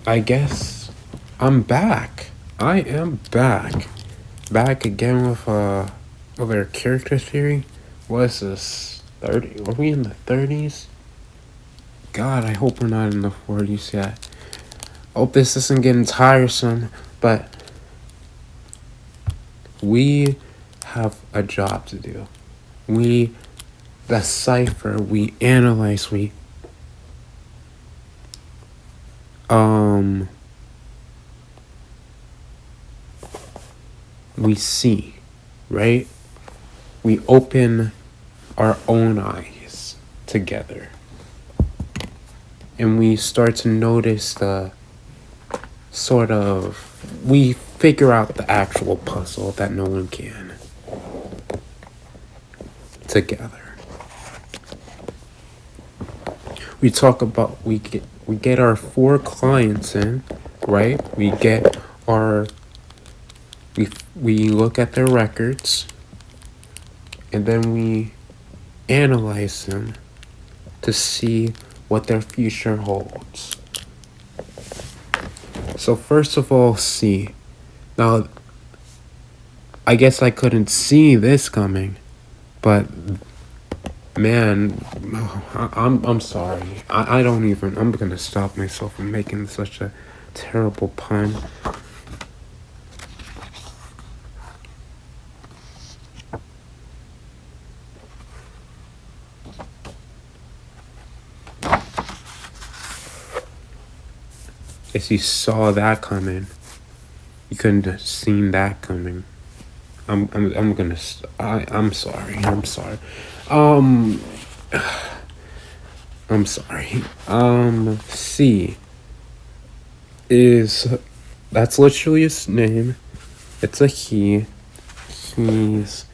I guess I'm back. I am back. Back again with our character theory. What is this? 30? Are we in the 30s? God, I hope we're not in the 40s yet. Hope this isn't getting tiresome, but we have a job to do. We decipher, we analyze, we see, right? We open our own eyes together. And we start to notice we figure out the actual puzzle that no one can together. We talk about, we get our 4 clients in, right? We look at their records, and then we analyze them to see what their future holds. So first of all, see. Now, I guess I couldn't see this coming, but man, I'm sorry. I'm gonna stop myself from making such a terrible pun. If you saw that coming, you couldn't have seen that coming. I'm sorry. I'm sorry. I'm sorry. C is, that's literally his name. It's a he. He's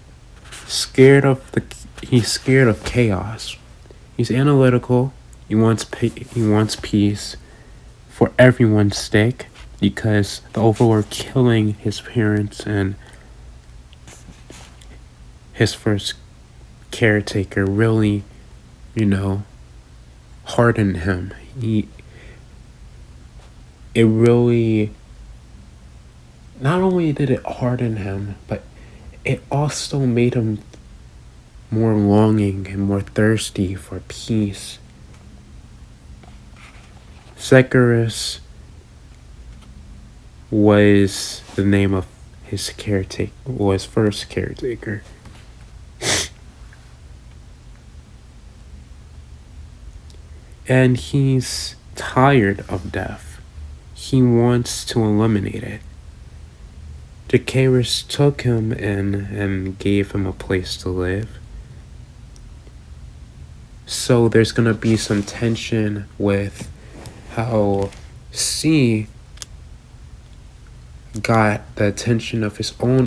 scared of chaos. He's analytical. He wants peace for everyone's sake, because the Overlord killing his parents and his first caretaker really, hardened him. It really, not only did it harden him, but it also made him more longing and more thirsty for peace. Zecharis was the name of his first caretaker. And he's tired of death. He wants to eliminate it. Jayrabzip took him in and gave him a place to live. So there's gonna be some tension with how C got the attention of his own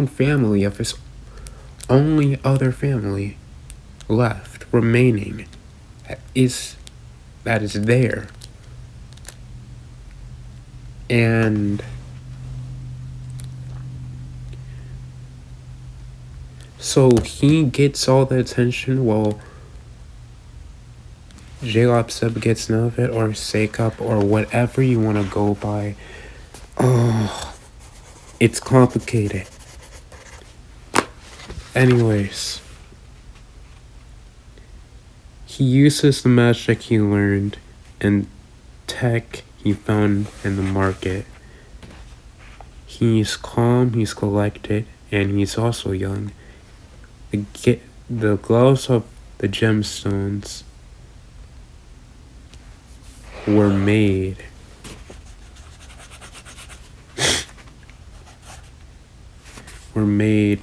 family, of his only other family remaining that is there. And so he gets all the attention while Jaylabzip gets none of it, or Sekop, or whatever you want to go by. Oh, it's complicated. Anyways, he uses the magic he learned and tech he found in the market. He's calm, he's collected, and he's also young. The gloves of the gemstones were made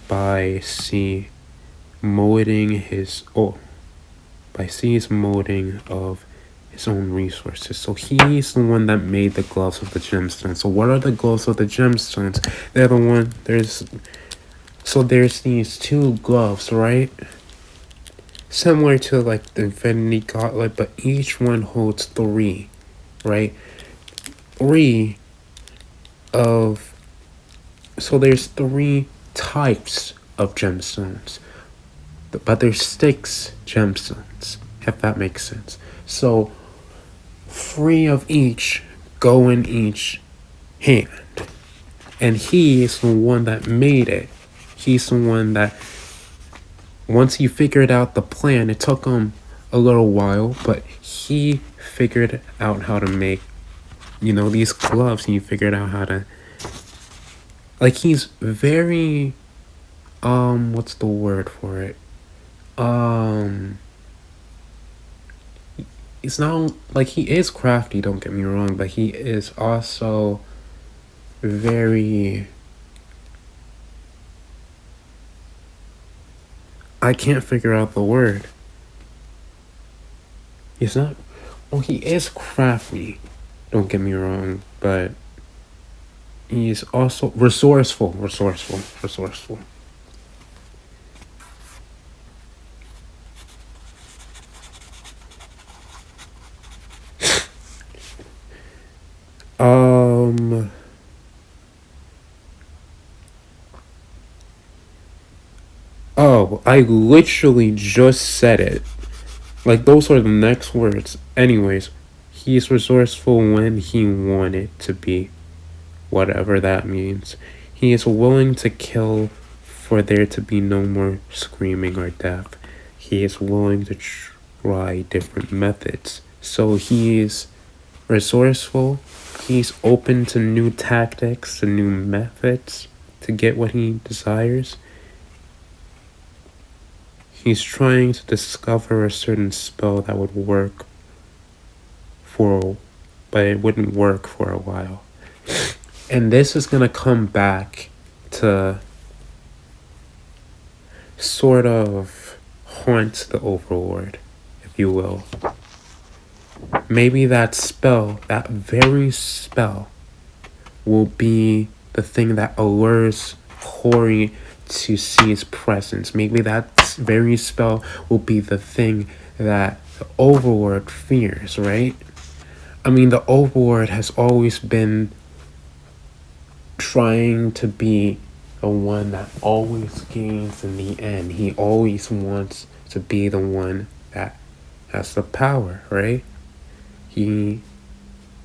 by C's molding of his own resources. So he's the one that made the gloves of the gemstones. So what are the gloves of the gemstones? They're the one, there's these 2 gloves, right? Similar to like the Infinity Gauntlet, but each one holds 3, right? 3 of, so there's 3 types of gemstones, but there's 6 gemstones, if that makes sense. So 3 of each go in each hand. And he is the one that made it. He's the one that, once he figured out the plan, it took him a little while, but he figured out how to make, these gloves. He figured out how to, like, he's very, what's the word for it? It's not, like, he is crafty, don't get me wrong, but he is also very, I can't figure out the word. He's not, well, he is crafty, don't get me wrong, but he's also resourceful. Oh, I literally just said it. Like, those are the next words. Anyways, he's resourceful when he wanted to be. Whatever that means. He is willing to kill for there to be no more screaming or death. He is willing to try different methods. So he's resourceful. He's open to new tactics, to new methods to get what he desires. He's trying to discover a certain spell that would work but it wouldn't work for a while. And this is going to come back to sort of haunt the Overlord, if you will. Maybe that spell, that very spell, will be the thing that allures Corey to see his presence. Maybe that very spell will be the thing that the Overlord fears, right? I mean, the Overlord has always been trying to be the one that always gains in the end. He always wants to be the one that has the power, right? And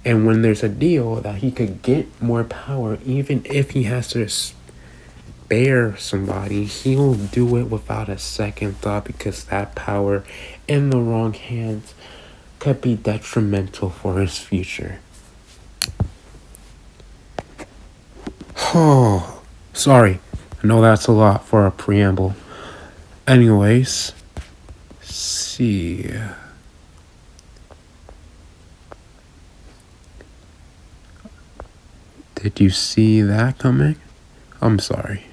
when there's a deal that he could get more power, even if he has to spare somebody, he'll do it without a second thought, because that power in the wrong hands could be detrimental for his future. Oh, sorry. I know that's a lot for a preamble. Anyways, see. Did you see that coming? I'm sorry.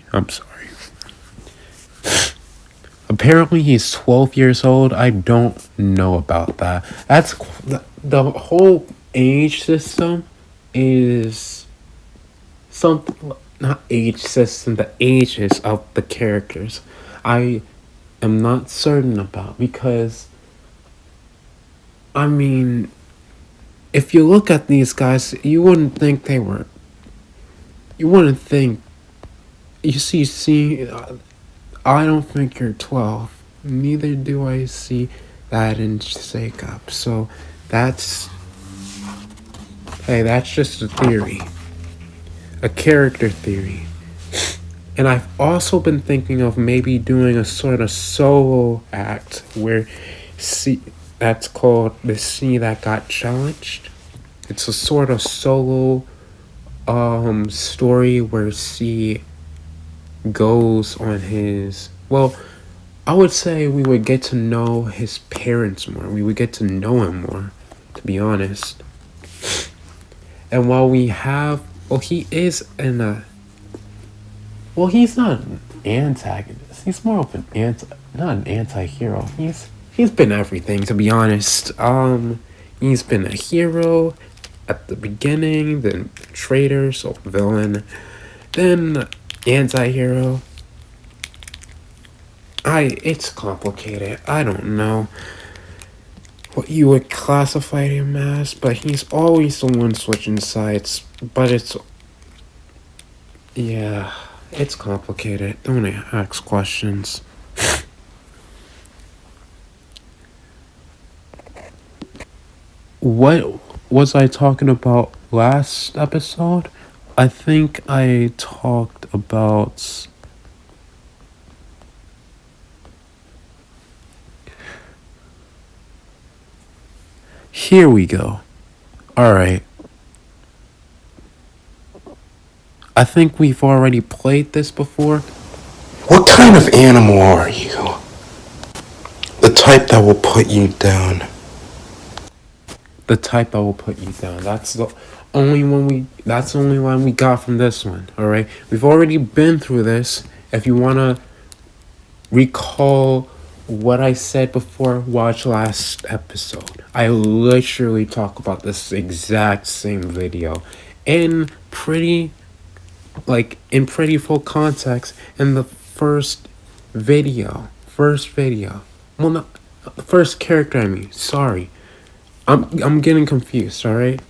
Apparently he's 12 years old. I don't know about that. That's the whole age system is something, not age system, the ages of the characters. I am not certain about, because, I mean, if you look at these guys, you wouldn't think, you see, I don't think you're 12. Neither do I see that in Jacob. So that's just a theory. A character theory. And I've also been thinking of maybe doing a sort of solo act where that's called The C That Got Challenged. It's a sort of solo story where C goes on his, well, I would say we would get to know his parents more. We would get to know him more, to be honest. And while we have, he is he's not an antagonist. He's more of not an anti-hero. He's been everything, to be honest. He's been a hero at the beginning, then traitor, so villain, then anti-hero. It's complicated. I don't know what you would classify him as, but he's always the one switching sides. But it's complicated. Don't ask questions. What was I talking about last episode? I think I talked about... Here we go. Alright. I think we've already played this before. What kind of animal are you? The type that will put you down. The type that will put you down. That's the only one we got from this one. Alright? We've already been through this. If you wanna recall what I said before, watch last episode. I literally talk about this exact same video in pretty full context in the first video. Well, not first character. I mean, sorry, I'm getting confused. All right,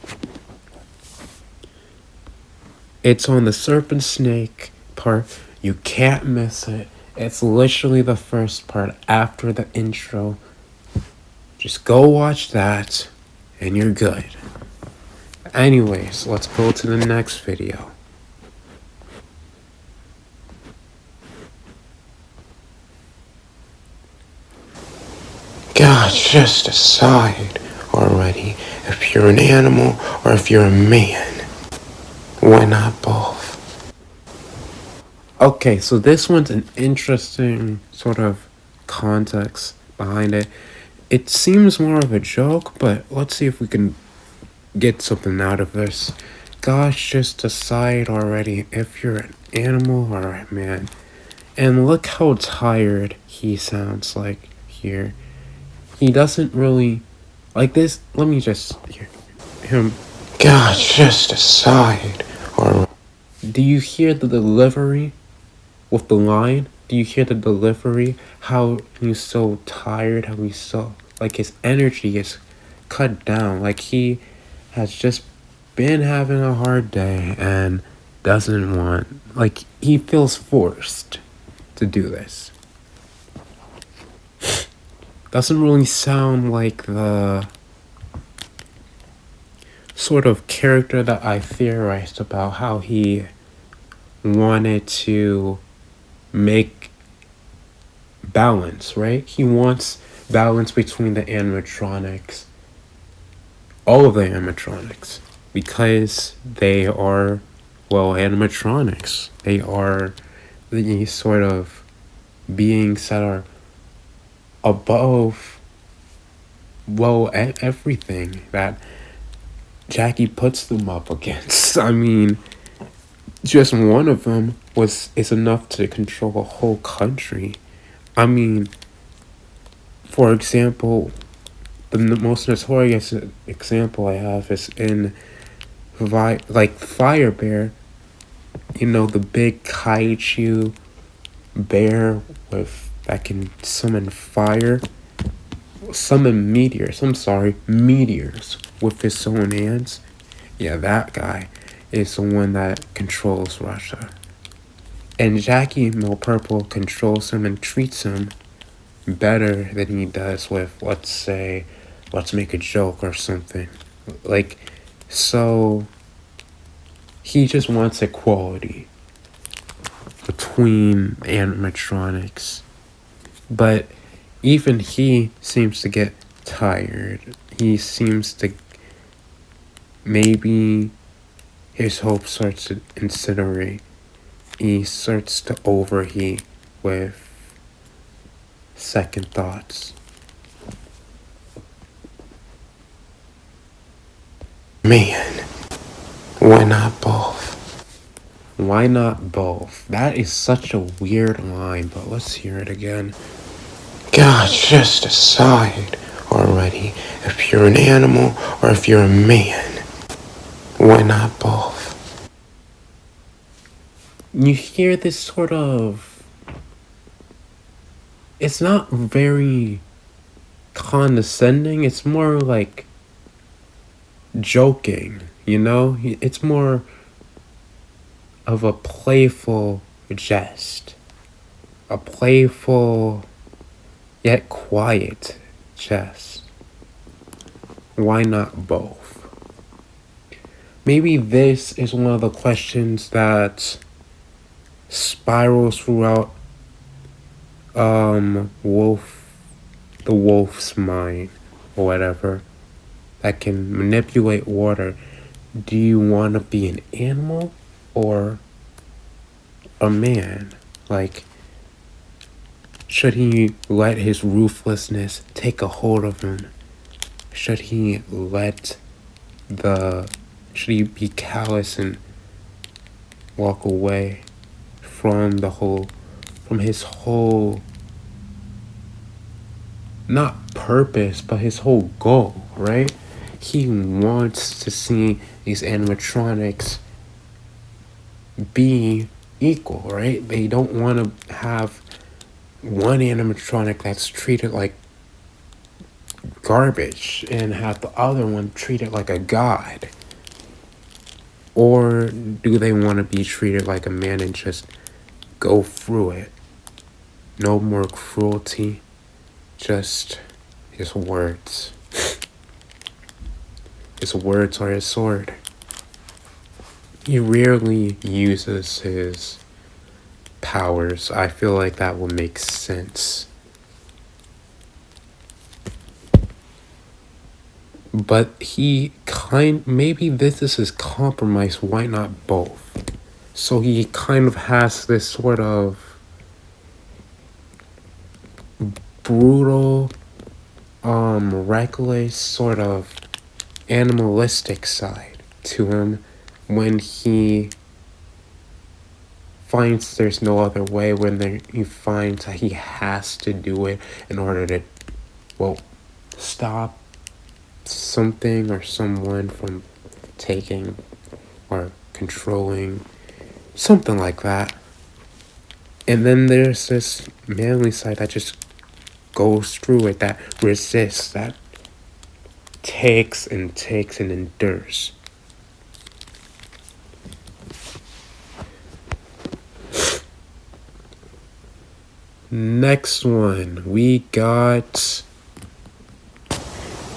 it's on the serpent snake part. You can't miss it. It's literally the first part after the intro. Just go watch that, and you're good. Anyways, let's go to the next video. God, just decide already if you're an animal or if you're a man. Why not both? Okay, so this one's an interesting sort of context behind it. It seems more of a joke, but let's see if we can get something out of this. Gosh, just decide already if you're an animal or a man. And look how tired he sounds like here. He doesn't really like this. Let me just hear him. God, just decide. Or Do you hear the delivery with the line? Do you hear the delivery? How he's so tired, how he's so, like, his energy is cut down. Like, he has just been having a hard day and doesn't want, like, he feels forced to do this. Doesn't really sound like the sort of character that I theorized about, how he wanted to make balance, right? He wants balance between the animatronics, all of the animatronics, because they are, well, animatronics. They are the sort of beings that are above, well, everything that Jackie puts them up against. I mean, just one of them is enough to control a whole country. I mean, for example, the most notorious example I have is in Fire Bear. You know, the big kaiju bear that can summon fire, meteors with his own hands. Yeah, that guy is the one that controls Russia. And Jackie Purple controls him and treats him better than he does with, let's make a joke or something. Like, so he just wants equality between animatronics. But even he seems to get tired. He seems to, maybe his hope starts to incinerate. He starts to overheat with second thoughts. man, why not both? Why not both? That is such a weird line, but let's hear it again. God, just decide already if you're an animal or if you're a man. Why not both? You hear this sort of... It's not very condescending. It's more like joking, you know? It's more of a playful jest. A playful yet quiet jest. Why not both? maybe this is one of the questions that spirals throughout the wolf's mind or whatever, that can manipulate water. Do you want to be an animal or a man? Like, should he let his ruthlessness take a hold of him? Should he should he be callous and walk away from his whole, not purpose, but his whole goal, right? He wants to see these animatronics be equal, right? They don't want to have one animatronic that's treated like garbage and have the other one treated like a god. Or do they want to be treated like a man and just go through it? No more cruelty, just his words. His words are his sword. He rarely uses his powers. I feel like that will make sense. But maybe this is his compromise. Why not both? So he kind of has this sort of brutal, reckless, sort of animalistic side to him when he finds there's no other way, he finds that he has to do it in order to, well, stop something or someone from taking or controlling, something like that. And then there's this manly side that just goes through it, that resists, that takes and endures. Next one, we got...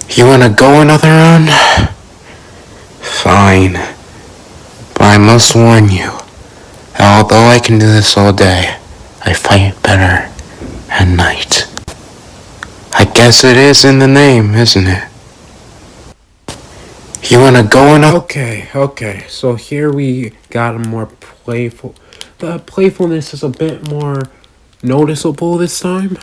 You wanna go another round? Fine. But I must warn you, that although I can do this all day, I fight better at night. I guess it is in the name, isn't it? You wanna go another... Okay, so here we got a more playful... The playfulness is a bit more noticeable this time.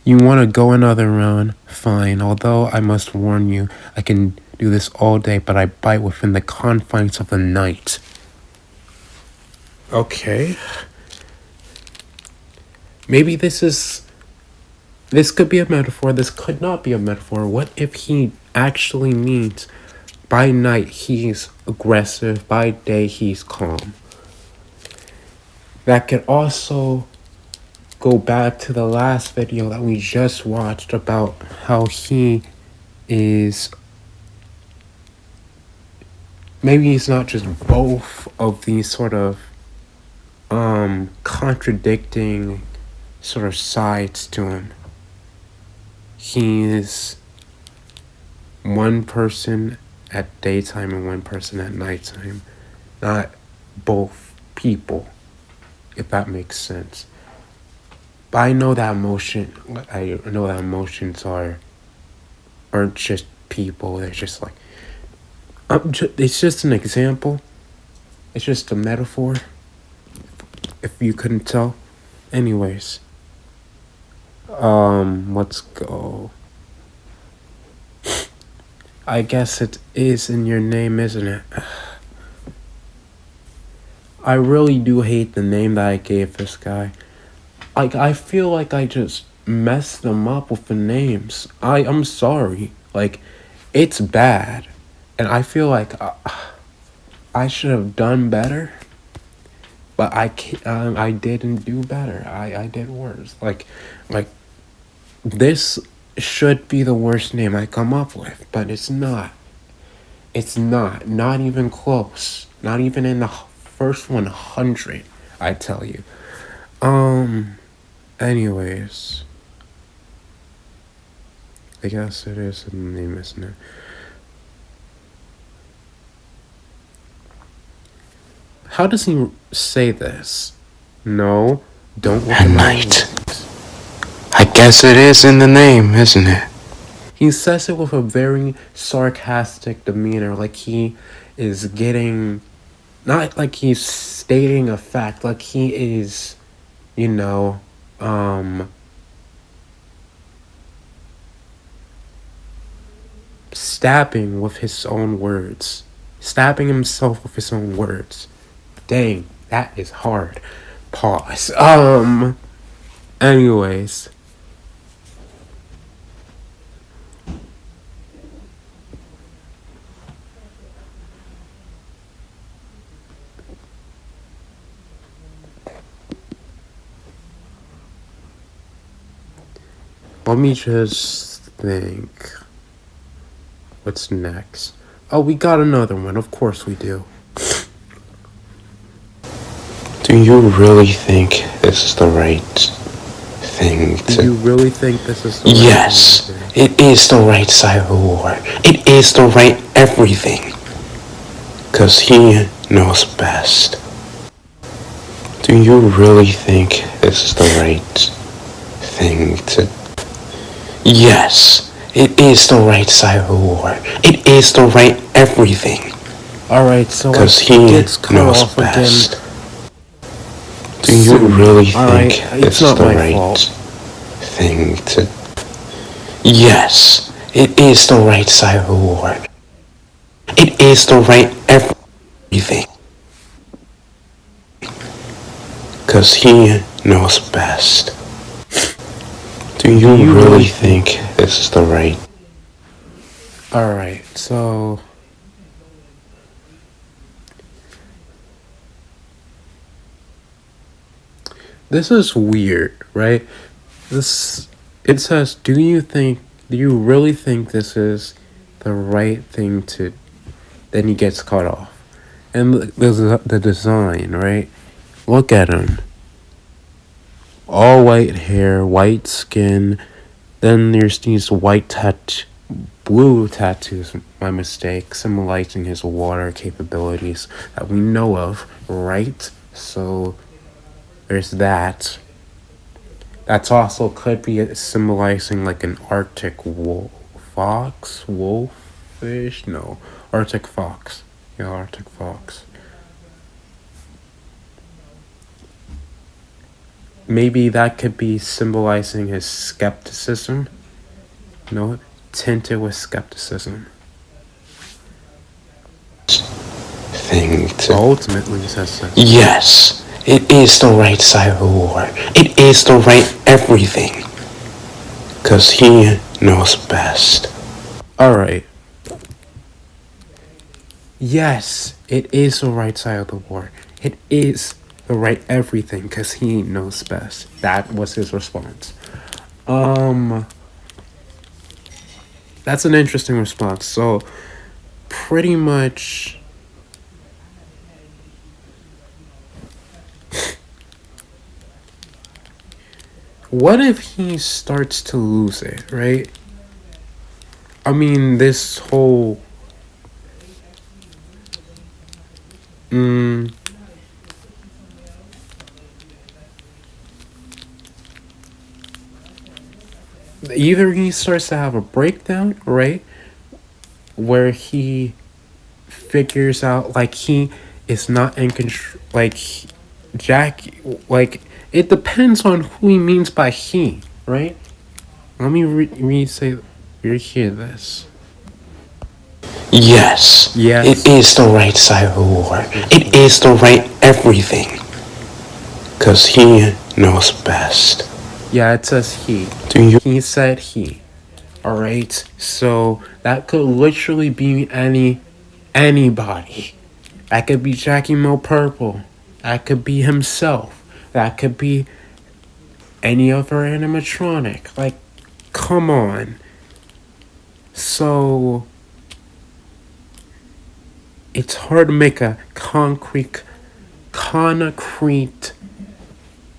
You want to go another round? Fine. Although I must warn you, I can do this all day, but I bite within the confines of the night. Okay. Maybe this could be a metaphor. This could not be a metaphor. What if he actually means by night he's aggressive, by day he's calm? That could also go back to the last video that we just watched about how he is... Maybe he's not just both of these sort of contradicting sort of sides to him. He's one person at daytime and one person at nighttime, not both people, if that makes sense. But I know that emotions aren't just people. They're just like, it's just an example. It's just a metaphor, if you couldn't tell. Anyways, let's go. I guess it is in your name, isn't it? I really do hate the name that I gave this guy. I feel like I just messed them up with the names. I'm sorry. Like, it's bad. And I feel like I should have done better. But I didn't do better. I did worse. Like, this should be the worst name I come up with. But it's not. It's not. Not even close. Not even in the first 100, I tell you. Anyways, I guess it is in the name, isn't it? How does he say this? No, don't look At at my night. wings. I guess it is in the name, isn't it? He says it with a very sarcastic demeanor, like he is getting, not like he's stating a fact, like he is, you know, stabbing with his own words. Stabbing himself with his own words. Dang, that is hard. Pause. Anyways. Let me just think. What's next? Oh, we got another one. Of course we do. Do you really think this is the right thing to... Do you really think this is the right Yes, thing to do? it is the right side of the war. It is the right everything. 'Cause he knows best. Do you really think this is the right thing to... Yes, it is the right side of the war. It is the right everything. Alright, so Because it he gets cut knows off best. again. Do you really Alright, think it's this is not the my right fault. thing to... Yes, it is the right side of the war. It is the right everything. Because he knows best. Do you really think this is the right... Alright, so this is weird, right? It says, do you really think this is the right thing to... Then he gets cut off. And the design, right? Look at him. All white hair, white skin. Then there's these blue tattoos, my mistake, symbolizing his water capabilities that we know of, right? So there's that. That's also could be symbolizing like an Arctic wolfish? No, Arctic fox. Yeah, Arctic fox. Maybe that could be symbolizing his skepticism. No, tinted with skepticism. thing to... Ultimately, he says that. Yes, it is the right side of the war. It is the right everything. 'Cause he knows best. Alright. Yes, it is the right side of the war. It is the right everything because he knows best. That was his response. That's an interesting response. So, pretty much... What if he starts to lose it, right? I mean, this whole... Either he starts to have a breakdown, right? Where he figures out, like, he is not in control, like, Jack, like, it depends on who he means by he, right? Let me rehear this. Yes, it is the right side of the war. It is the right everything. 'Cause he knows best. Yeah, it says he. He said he. Alright, so that could literally be anybody. That could be Jackie Mo Purple. That could be himself. That could be any other animatronic. Like, come on. So, it's hard to make a concrete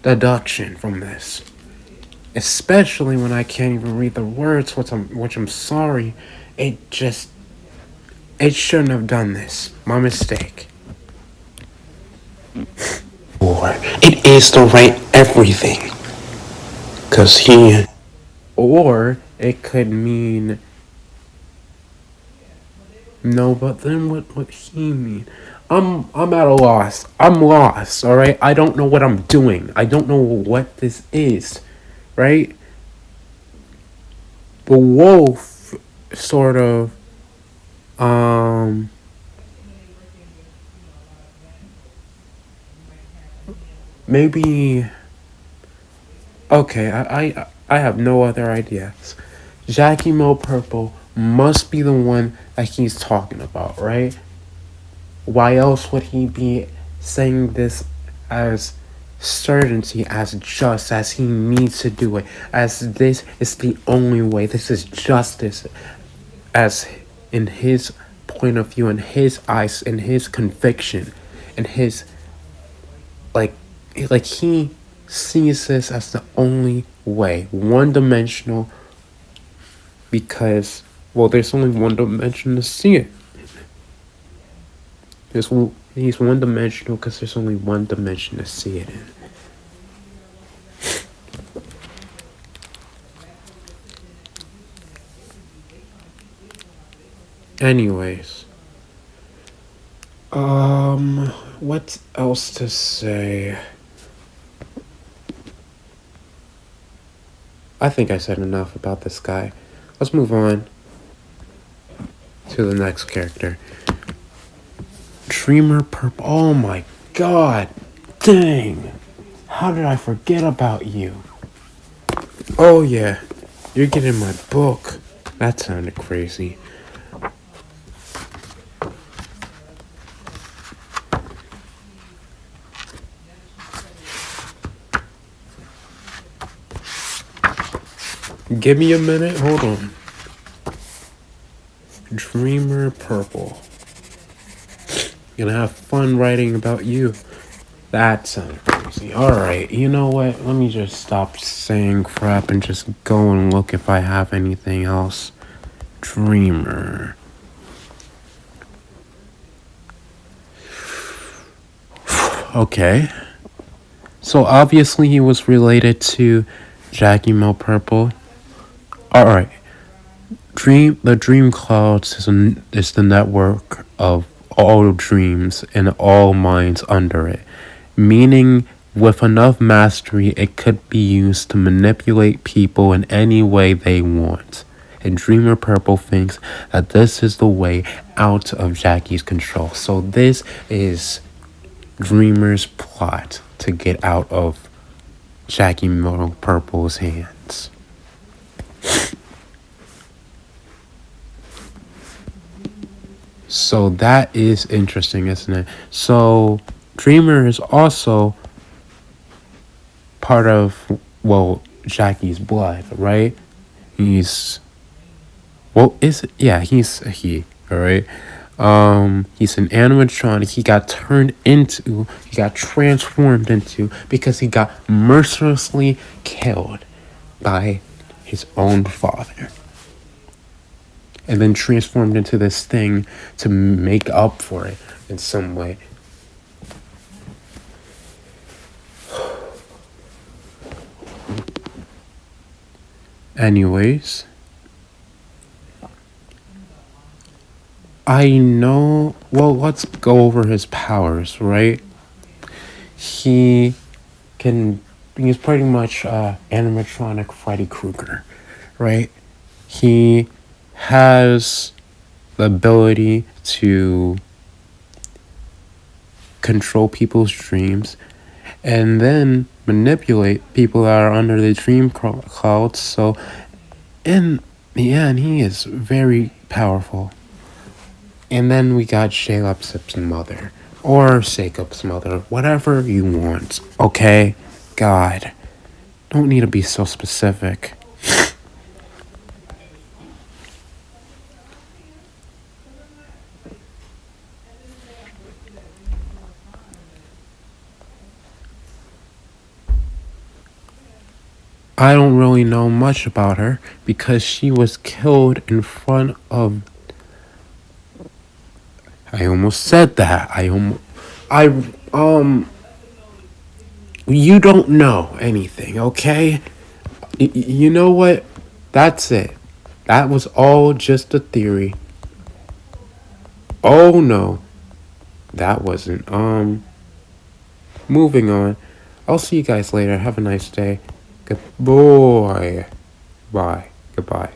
deduction from this. especially when I can't even read the words, which I'm sorry. It just, it shouldn't have done this. My mistake. Or it is the right everything. Cause he Or it could mean no, but then what he mean? I'm at a loss. I'm lost, alright? I don't know what I'm doing. I don't know what this is. Right? The wolf sort of um maybe okay, I have no other ideas. Jackie Mo Purple must be the one that he's talking about, right? Why else would he be saying this as certainty, as just, as he needs to do it, as this is the only way, this is justice, as in his point of view, in his eyes, in his conviction, in his like he sees this as the only way, one dimensional, because well, there's only one dimension to see it. He's one dimensional because there's only one dimension to see it in. Anyways, what else to say? I think I said enough about this guy. Let's move on to the next character. Dreamer Purple. Oh my god. Dang. How did I forget about you? Oh yeah. You're getting my book. That sounded crazy. Give me a minute. Hold on. Dreamer Purple. Gonna have fun writing about you. That sounded crazy. Alright, you know what? Let me just stop saying crap and just go and look if I have anything else. Dreamer. Okay. So obviously he was related to Jackie Mo Purple. Alright. The Dream Clouds is the network of all dreams and all minds under it. Meaning, with enough mastery, it could be used to manipulate people in any way they want. And Dreamer Purple thinks that this is the way out of Jackie's control. So this is Dreamer's plot to get out of Jackie Purple's hands. So that is interesting, isn't it? So Dreamer is also part of, well, Jackie's blood, right? He's, well, is it? Yeah, he's a he, all right? He's an animatronic. He got transformed into, because he got mercilessly killed by his own father. And then transformed into this thing to make up for it in some way. Anyways, I know, well, let's go over his powers, right? He's pretty much animatronic Freddy Kruger, right? He has the ability to control people's dreams and then manipulate people that are under the dream clouds. So in the end, he is very powerful. And then we got Jaylabzip's mother, or Sakup's mother, whatever you want, okay? God, don't need to be so specific. I don't really know much about her because she was killed in front of. I almost said that. You don't know anything, okay? You know what? That's it. That was all just a theory. Oh no, that wasn't. Moving on. I'll see you guys later. Have a nice day. Good boy. Bye. Goodbye.